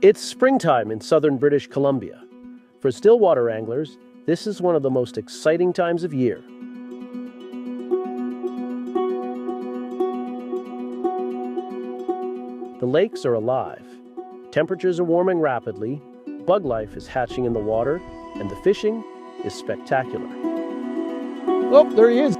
It's springtime in southern British Columbia. For Stillwater anglers, this is one of the most exciting times of year. The lakes are alive. Temperatures are warming rapidly, bug life is hatching in the water, and the fishing is spectacular. Oh, there he is.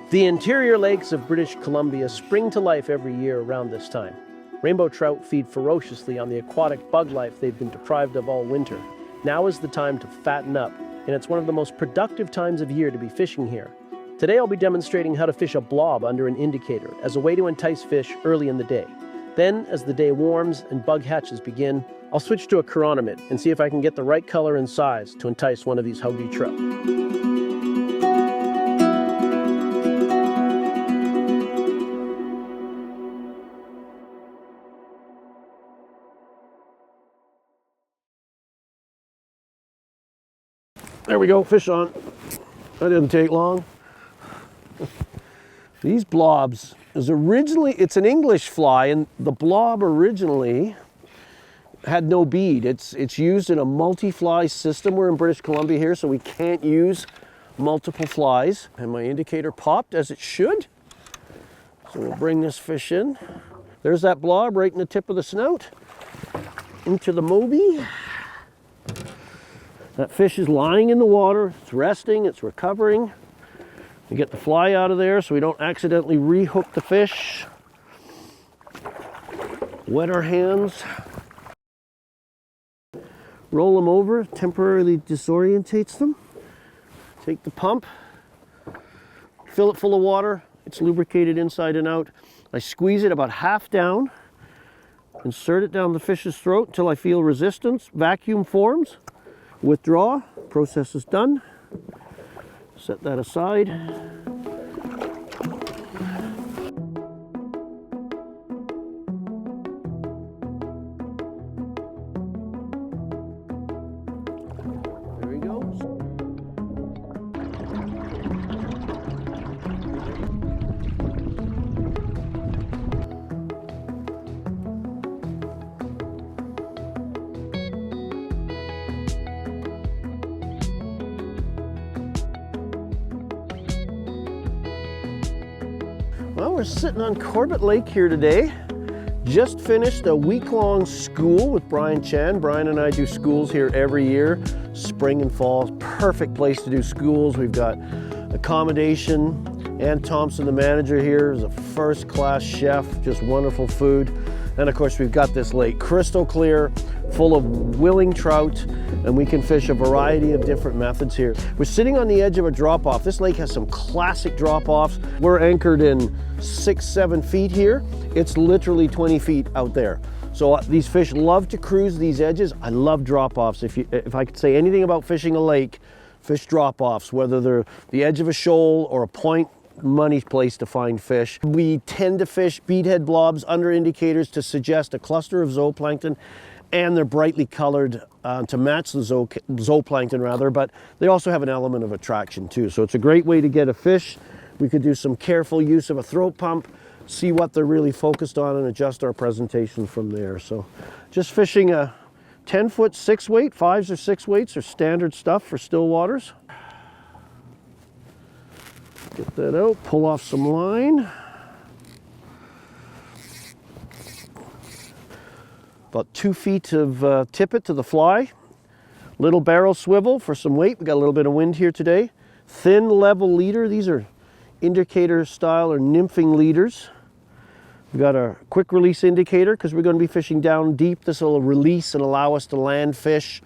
The interior lakes of British Columbia spring to life every year around this time. Rainbow trout feed ferociously on the aquatic bug life they've been deprived of all winter. Now is the time to fatten up, and it's one of the most productive times of year to be fishing here. Today I'll be demonstrating how to fish a blob under an indicator as a way to entice fish early in the day. Then, as the day warms and bug hatches begin, I'll switch to a chironomid and see if I can get the right color and size to entice one of these howdy trout. There we go, fish on. That didn't take long. These blobs is originally, it's an English fly, and the blob originally had no bead. It's used in a multi-fly system. We're in British Columbia here, so we can't use multiple flies. And my indicator popped as it should. So we'll bring this fish in. There's that blob right in the tip of the snout. Into the Moby. That fish is lying in the water, it's resting, it's recovering. We get the fly out of there so we don't accidentally re-hook the fish. Wet our hands. Roll them over, temporarily disorientates them. Take the pump, fill it full of water, it's lubricated inside and out. I squeeze it about half down, insert it down the fish's throat until I feel resistance, vacuum forms. Withdraw, process is done. Set that aside. There he goes. Well, we're sitting on Corbett Lake here today. Just finished a week-long school with Brian Chan. Brian and I do schools here every year, spring and fall. Perfect place to do schools. We've got accommodation. Ann Thompson, the manager here, is a first-class chef, just wonderful food. And of course, we've got this lake, crystal clear, full of willing trout, and we can fish a variety of different methods here. We're sitting on the edge of a drop-off. This lake has some classic drop-offs. We're anchored in 6-7 feet here. It's literally 20 feet out there. So these fish love to cruise these edges. I love drop-offs. If I could say anything about fishing a lake, fish drop-offs, whether they're the edge of a shoal or a point, money place to find fish. We tend to fish beadhead blobs under indicators to suggest a cluster of zooplankton, and they're brightly colored to match the zooplankton rather, but they also have an element of attraction too. So it's a great way to get a fish. We could do some careful use of a throat pump, see what they're really focused on, and adjust our presentation from there. So just fishing a 10-foot 6-weight, 5s or 6-weights are standard stuff for Stillwaters. Get that out, pull off some line. About 2 feet of tippet to the fly. Little barrel swivel for some weight. We got a little bit of wind here today. Thin level leader. These are indicator style or nymphing leaders. We've got a quick release indicator because we're going to be fishing down deep. This will release and allow us to land fish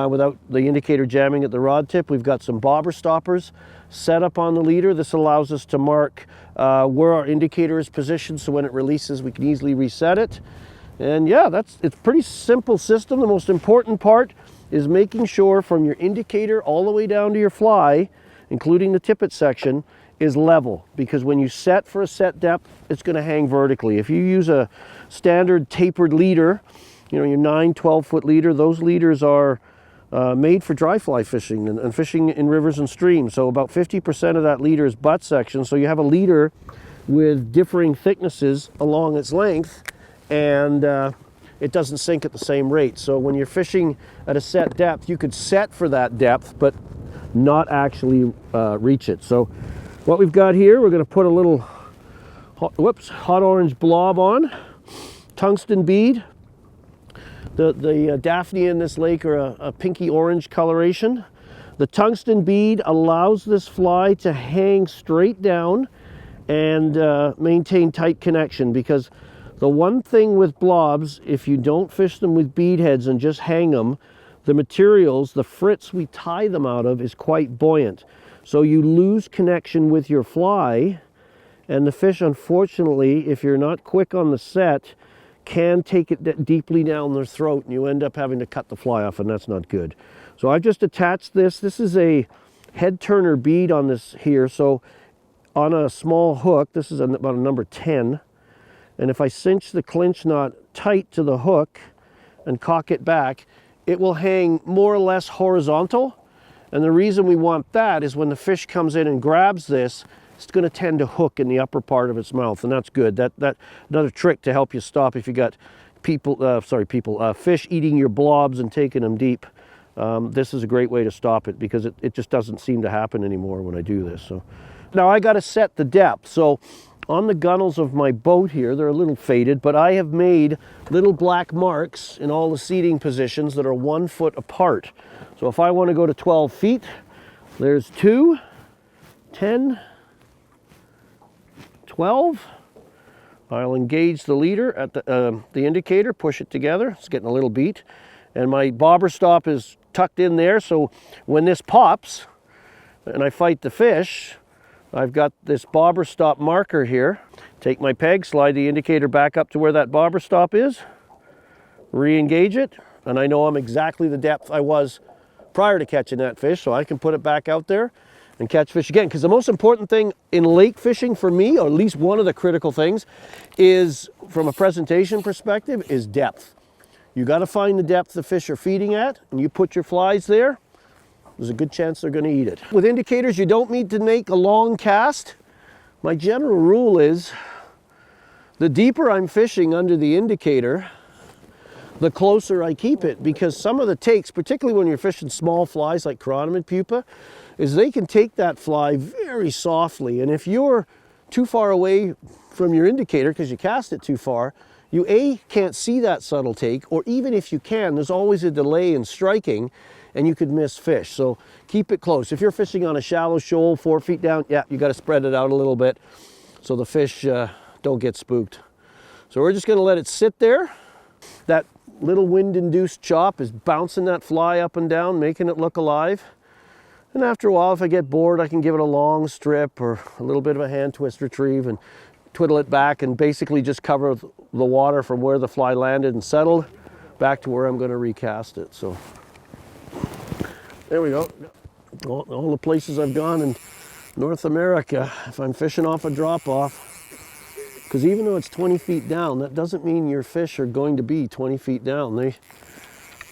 without the indicator jamming at the rod tip. We've got some bobber stoppers set up on the leader. This allows us to mark where our indicator is positioned, so when it releases we can easily reset it. And yeah, it's a pretty simple system. The most important part is making sure from your indicator all the way down to your fly, including the tippet section, is level, because when you set for a set depth, it's going to hang vertically. If you use a standard tapered leader, you know, your 9-12 foot leader, those leaders are made for dry fly fishing and fishing in rivers and streams. So about 50% of that leader is butt section. So you have a leader with differing thicknesses along its length, and it doesn't sink at the same rate. So when you're fishing at a set depth, you could set for that depth, but not actually reach it. So what we've got here, we're going to put a little hot orange blob on, tungsten bead. The Daphne in this lake are a pinky orange coloration. The tungsten bead allows this fly to hang straight down and maintain tight connection, because the one thing with blobs, if you don't fish them with bead heads and just hang them, the materials, the fritz we tie them out of, is quite buoyant. So you lose connection with your fly, and the fish, unfortunately, if you're not quick on the set, can take it deeply down their throat, and you end up having to cut the fly off, and that's not good. So I've just attached this. This is a head turner bead on this here. So on a small hook, this is about a number 10, and if I cinch the clinch knot tight to the hook and cock it back, it will hang more or less horizontal. And the reason we want that is when the fish comes in and grabs this, it's going to tend to hook in the upper part of its mouth, and that's good. That another trick to help you stop if you got fish eating your blobs and taking them deep. This is a great way to stop it, because it just doesn't seem to happen anymore when I do this. So now I got to set the depth. So on the gunnels of my boat here, they're a little faded, but I have made little black marks in all the seating positions that are 1 foot apart. So if I want to go to 12 feet, there's 2, 10, 12. I'll engage the leader at the indicator, push it together. It's getting a little beat. And my bobber stop is tucked in there, so when this pops and I fight the fish, I've got this bobber stop marker here. Take my peg, slide the indicator back up to where that bobber stop is, re-engage it, and I know I'm exactly the depth I was prior to catching that fish, so I can put it back out there and catch fish again. Because the most important thing in lake fishing for me, or at least one of the critical things, is, from a presentation perspective, is depth. You got to find the depth the fish are feeding at, and you put your flies there, there's a good chance they're going to eat it. With indicators, you don't need to make a long cast. My general rule is, the deeper I'm fishing under the indicator, the closer I keep it, because some of the takes, particularly when you're fishing small flies like chironomid pupa, is they can take that fly very softly, and if you're too far away from your indicator because you cast it too far, you can't see that subtle take, or even if you can, there's always a delay in striking and you could miss fish. So keep it close. If you're fishing on a shallow shoal 4 feet down, yeah, you got to spread it out a little bit so the fish don't get spooked. So we're just going to let it sit there. That little wind-induced chop is bouncing that fly up and down, making it look alive. And after a while, if I get bored, I can give it a long strip or a little bit of a hand twist retrieve and twiddle it back and basically just cover the water from where the fly landed and settled back to where I'm going to recast it. So there we go. All the places I've gone in North America, if I'm fishing off a drop-off, because even though it's 20 feet down, that doesn't mean your fish are going to be 20 feet down. There's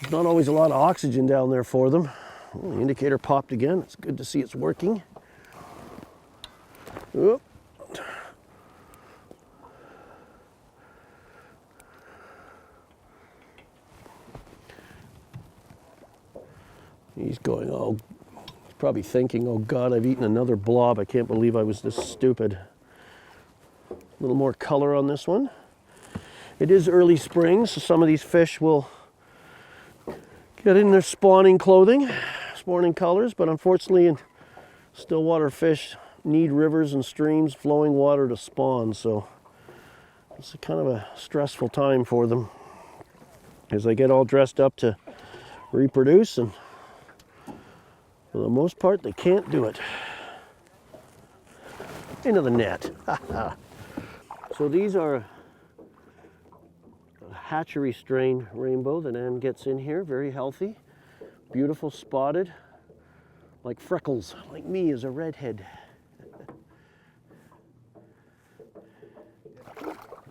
not always a lot of oxygen down there for them. Oh, the indicator popped again. It's good to see it's working. Oop. He's going, oh, he's probably thinking, oh God, I've eaten another blob. I can't believe I was this stupid. A little more color on this one. It is early spring, so some of these fish will get in their spawning clothing, spawning colors, but unfortunately, Stillwater fish need rivers and streams, flowing water to spawn, so it's kind of a stressful time for them as they get all dressed up to reproduce, and For the most part, they can't do it. Into the net. So these are a hatchery strain rainbow that Ann gets in here, very healthy, beautiful spotted, like freckles, like me as a redhead.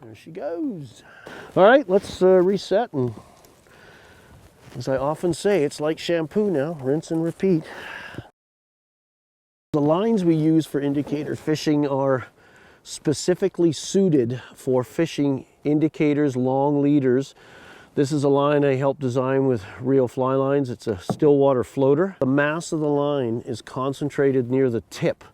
There she goes. All right, let's reset, and as I often say, it's like shampoo now, rinse and repeat. The lines we use for indicator fishing are specifically suited for fishing indicators, long leaders. This is a line I helped design with Real Fly Lines. It's a Stillwater floater. The mass of the line is concentrated near the tip.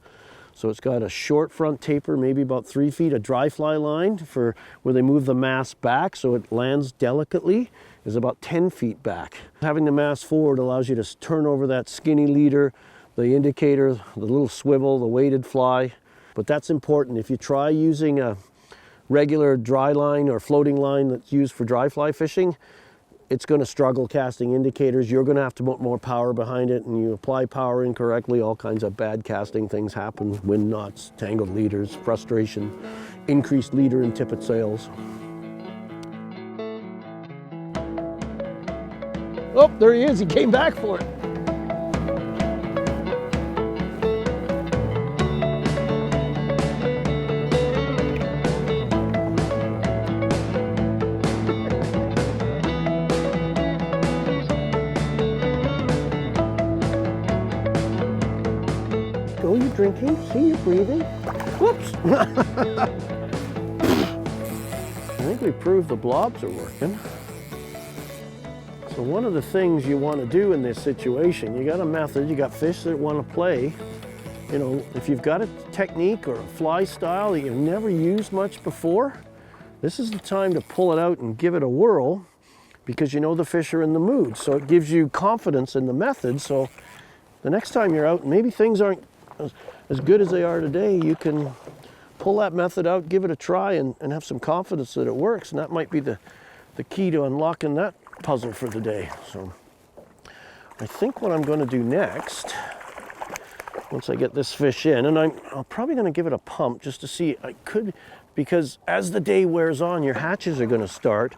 So it's got a short front taper, maybe about 3 feet, a dry fly line for where they move the mass back so it lands delicately is about 10 feet back. Having the mass forward allows you to turn over that skinny leader, the indicator, the little swivel, the weighted fly. But that's important. If you try using a regular dry line or floating line that's used for dry fly fishing, it's going to struggle casting indicators. You're going to have to put more power behind it, and you apply power incorrectly, all kinds of bad casting things happen. Wind knots, tangled leaders, frustration, increased leader and tippet sails. Oh, there he is. He came back for it. Oh, you're drinking? See, you're breathing. Whoops! I think we proved the blobs are working. So one of the things you want to do in this situation, you got a method, you got fish that want to play. You know, if you've got a technique or a fly style that you've never used much before, this is the time to pull it out and give it a whirl, because you know the fish are in the mood. So it gives you confidence in the method. So the next time you're out, maybe things aren't as good as they are today, you can pull that method out, give it a try, and have some confidence that it works. And that might be the key to unlocking that puzzle for the day. So I think what I'm going to do next, once I get this fish in, and I'm probably going to give it a pump just to see, because as the day wears on, your hatches are going to start,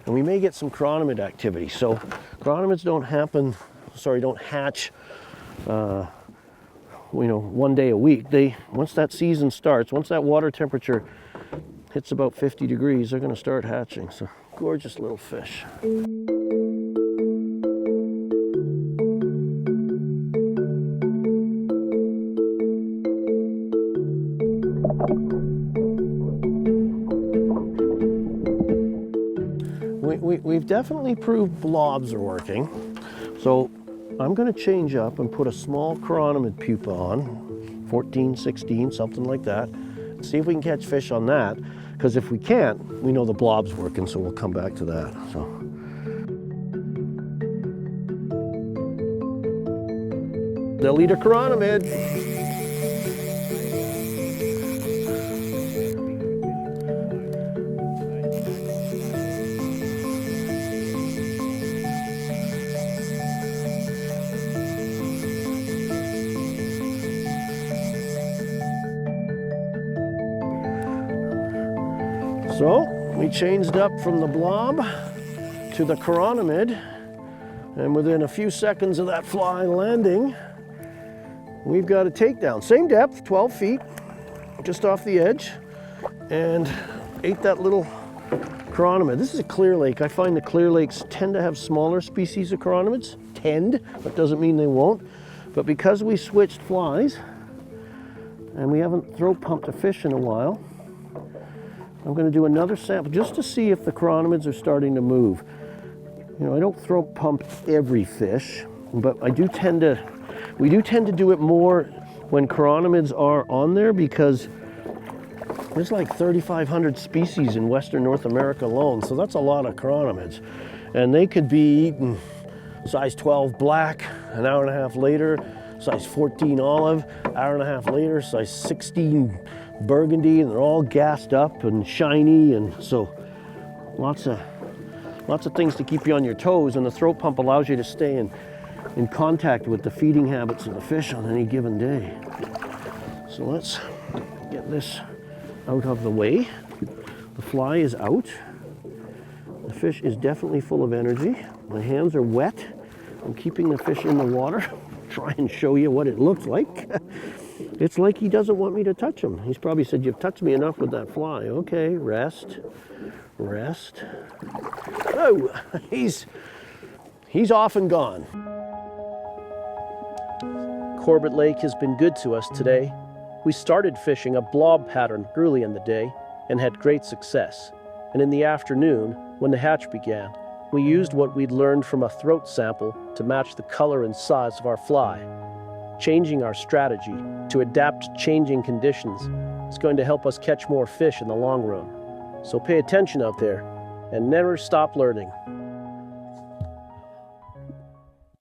and we may get some chironomid activity. So chironomids don't hatch one day a week. Once that season starts, once that water temperature hits about 50 degrees, they're going to start hatching. So gorgeous little fish. We've definitely proved blobs are working. So I'm going to change up and put a small chironomid pupa on, 14, 16, something like that. See if we can catch fish on that, because if we can't, we know the blob's working, so we'll come back to that. So they'll eat a chironomid. So we changed up from the blob to the chironomid, and within a few seconds of that fly landing, we've got a takedown. Same depth, 12 feet, just off the edge, and ate that little chironomid. This is a clear lake. I find the clear lakes tend to have smaller species of chironomids. That doesn't mean they won't. But because we switched flies, and we haven't throat pumped a fish in a while, I'm going to do another sample just to see if the chironomids are starting to move. You know, I don't throat pump every fish, but we do tend to do it more when chironomids are on there, because there's like 3,500 species in Western North America alone. So that's a lot of chironomids. And they could be eaten size 12 black, an hour and a half later, size 14 olive, hour and a half later, size 16 burgundy, and they're all gassed up and shiny, and so lots of things to keep you on your toes, and the throat pump allows you to stay in contact with the feeding habits of the fish on any given day. So let's get this out of the way. The fly is out. The fish is definitely full of energy. My hands are wet. I'm keeping the fish in the water. Try and show you what it looks like. It's like he doesn't want me to touch him. He's probably said, "You've touched me enough with that fly." Okay, rest, rest. Oh, he's off and gone. Corbett Lake has been good to us today. We started fishing a blob pattern early in the day and had great success. And in the afternoon, when the hatch began, we used what we'd learned from a throat sample to match the color and size of our fly. Changing our strategy to adapt to changing conditions is going to help us catch more fish in the long run. So pay attention out there and never stop learning.